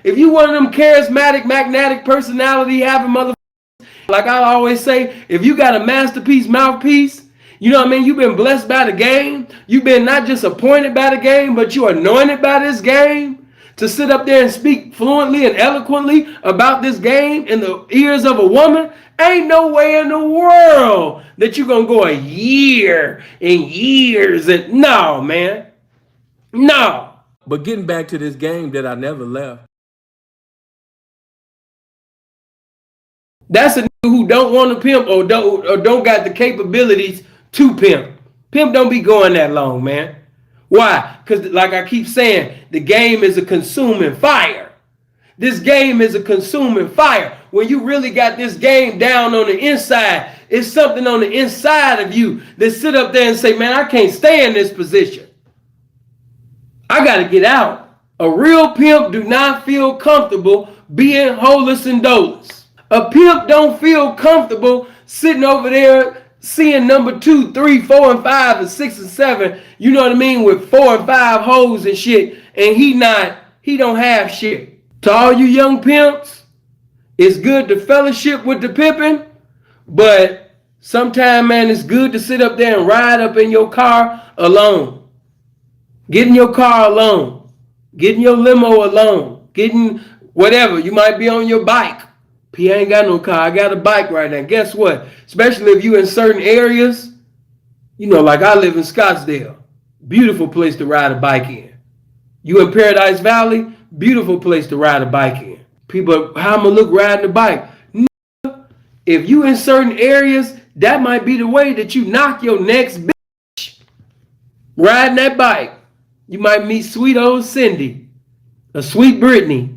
If you one of them charismatic, magnetic personality having motherfuckers, like I always say, if you got a masterpiece mouthpiece, you know what I mean? You've been blessed by the game. You've been not just appointed by the game, but you anointed by this game to sit up there and speak fluently and eloquently about this game in the ears of a woman. Ain't no way in the world that you're going to go a year and years. And no, man. No. But getting back to this game that I never left. That's a nigga who don't want to pimp or don't got the capabilities to pimp. Pimp don't be going that long, man. Why? Because like I keep saying, the game is a consuming fire. This game is a consuming fire. When you really got this game down on the inside, it's something on the inside of you that sit up there and say, man, I can't stay in this position. I got to get out. A real pimp do not feel comfortable being holeless and doleless. A pimp don't feel comfortable sitting over there seeing number 2, 3, 4, and 5, and 6 and 7, you know what I mean, with 4 and 5 hoes and shit, and he don't have shit. To all you young pimps, it's good to fellowship with the pimping, but sometimes, man, it's good to sit up there and ride up in your car alone. Get in your car alone. Get in your limo alone. Get in whatever. You might be on your bike. P ain't got no car. I got a bike right now. Guess what? Especially if you in certain areas, you know, like I live in Scottsdale. Beautiful place to ride a bike in. You in Paradise Valley? Beautiful place to ride a bike in. People, how I'ma look riding a bike? If you in certain areas, that might be the way that you knock your next bitch. Riding that bike. You might meet sweet old Cindy, a sweet Brittany,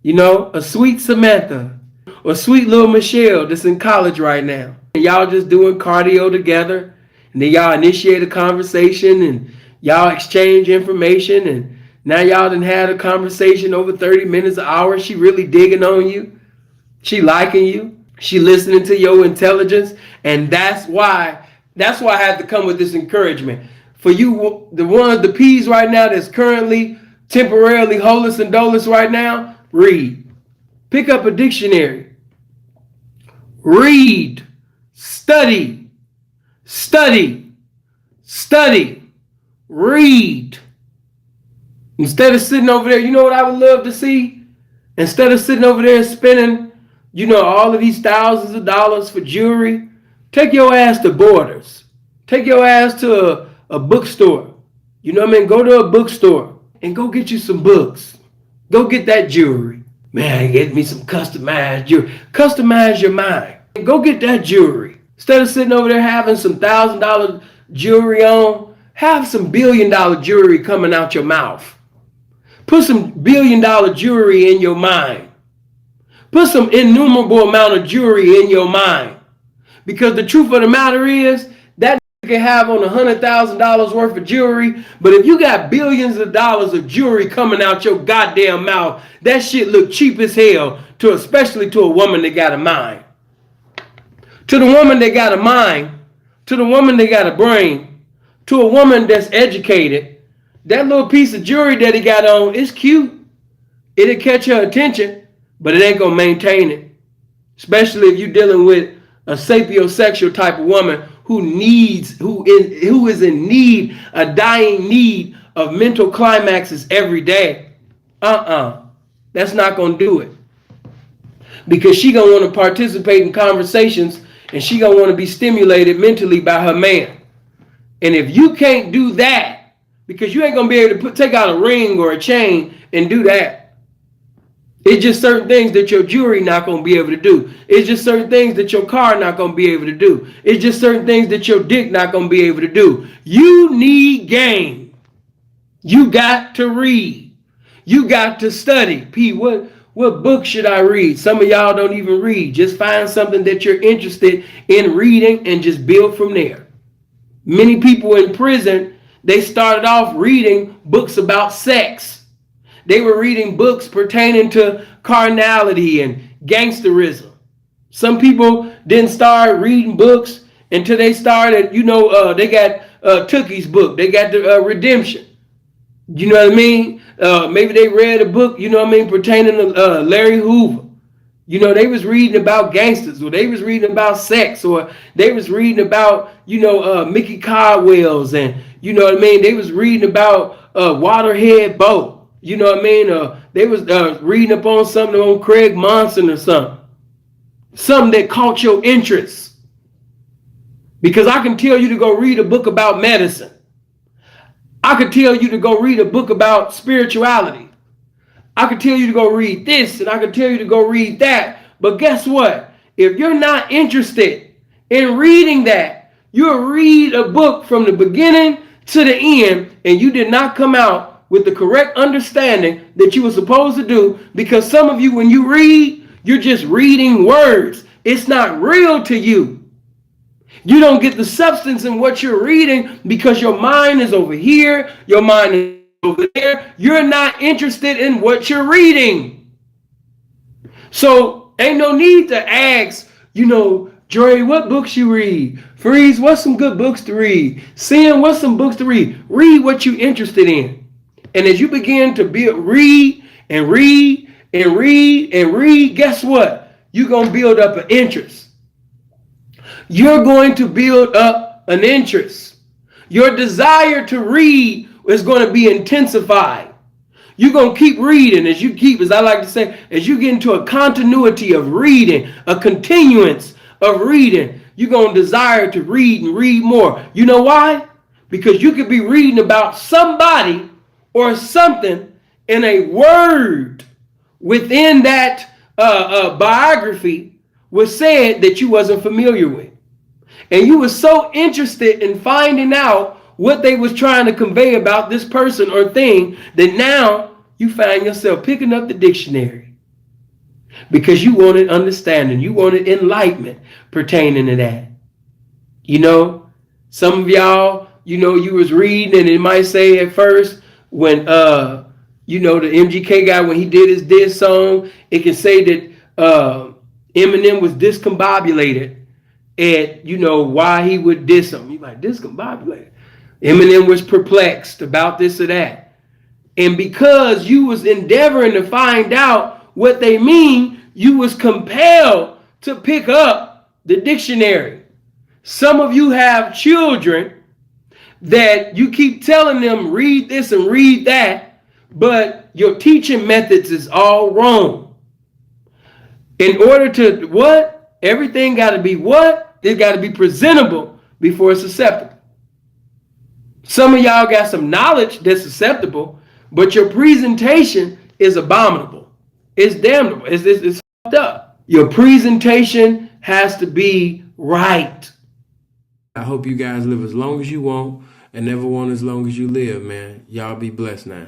you know, a sweet Samantha, or sweet little Michelle that's in college right now. And y'all just doing cardio together, and then y'all initiate a conversation, and y'all exchange information, and now y'all done had a conversation over 30 minutes, an hour. She really digging on you. She liking you. She listening to your intelligence. And that's why I have to come with this encouragement. For you, the P's right now that's currently temporarily holeless and doleless right now, read. Pick up a dictionary. Read. Study. Study. Study. Read. Instead of sitting over there, you know what I would love to see? Instead of sitting over there spending, you know, all of these thousands of dollars for jewelry, take your ass to Borders. Take your ass to a bookstore. You know what I mean? Go to a bookstore and go get you some books. Go get that jewelry. Man, get me some customized jewelry. Customize your mind. Go get that jewelry. Instead of sitting over there having some $1,000 jewelry on, have some $1 billion jewelry coming out your mouth. Put some $1 billion jewelry in your mind. Put some innumerable amount of jewelry in your mind. Because the truth of the matter is, that can have on $100,000 worth of jewelry, but if you got billions of dollars of jewelry coming out your goddamn mouth, that shit look cheap as hell, especially to a woman that got a mind. To the woman that got a mind, to the woman that got a brain, to a woman that's educated, that little piece of jewelry that he got on is cute. It'll catch her attention, but it ain't gonna maintain it. Especially if you're dealing with a sapiosexual type of woman who is in need, a dying need of mental climaxes every day. That's not gonna do it. Because she gonna want to participate in conversations, and she gonna want to be stimulated mentally by her man. And if you can't do that, because you ain't gonna be able to take out a ring or a chain and do that. It's just certain things that your jewelry not going to be able to do. It's just certain things that your car not going to be able to do. It's just certain things that your dick not going to be able to do. You need game. You got to read. You got to study. P, what book should I read? Some of y'all don't even read. Just find something that you're interested in reading and just build from there. Many people in prison, they started off reading books about sex. They were reading books pertaining to carnality and gangsterism. Some people didn't start reading books until they started, they got Tookie's book. They got the Redemption. You know what I mean? Maybe they read a book, you know what I mean, pertaining to Larry Hoover. You know, they was reading about gangsters, or they was reading about sex, or they was reading about, Mickey Caldwell's, and you know what I mean? They was reading about Waterhead Boat. You know what I mean? They was reading up on something on Craig Monson or something. Something that caught your interest. Because I can tell you to go read a book about medicine. I could tell you to go read a book about spirituality. I could tell you to go read this, and I could tell you to go read that. But guess what? If you're not interested in reading that, you'll read a book from the beginning to the end, and you did not come out with the correct understanding that you were supposed to do. Because some of you, when you read, you're just reading words. It's not real to you. You don't get the substance in what you're reading because your mind is over here, your mind is over there. You're not interested in what you're reading. So ain't no need to ask, Dre, what books you read? Freeze, what's some good books to read? Sin, what's some books to read? Read what you're interested in. And as you begin to read and read and read and read, guess what? You're going to build up an interest. You're going to build up an interest. Your desire to read is going to be intensified. You're going to keep reading as I like to say, as you get into a continuity of reading, a continuance of reading, you're going to desire to read and read more. You know why? Because you could be reading about somebody or something, in a word within that biography was said that you wasn't familiar with. And you were so interested in finding out what they was trying to convey about this person or thing that now you find yourself picking up the dictionary because you wanted understanding. You wanted enlightenment pertaining to that. Some of y'all, you was reading and it might say at first when, the MGK guy, when he did his diss song, it can say that Eminem was discombobulated at, why he would diss him. You like, discombobulated. Eminem was perplexed about this or that. And because you was endeavoring to find out what they mean, you was compelled to pick up the dictionary. Some of you have children that you keep telling them, read this and read that, but your teaching methods is all wrong. In order to what? Everything got to be what? It's got to be presentable before it's acceptable. Some of y'all got some knowledge that's acceptable, but your presentation is abominable. It's damnable. It's fucked up. Your presentation has to be right. I hope you guys live as long as you want and never want as long as you live, man. Y'all be blessed now.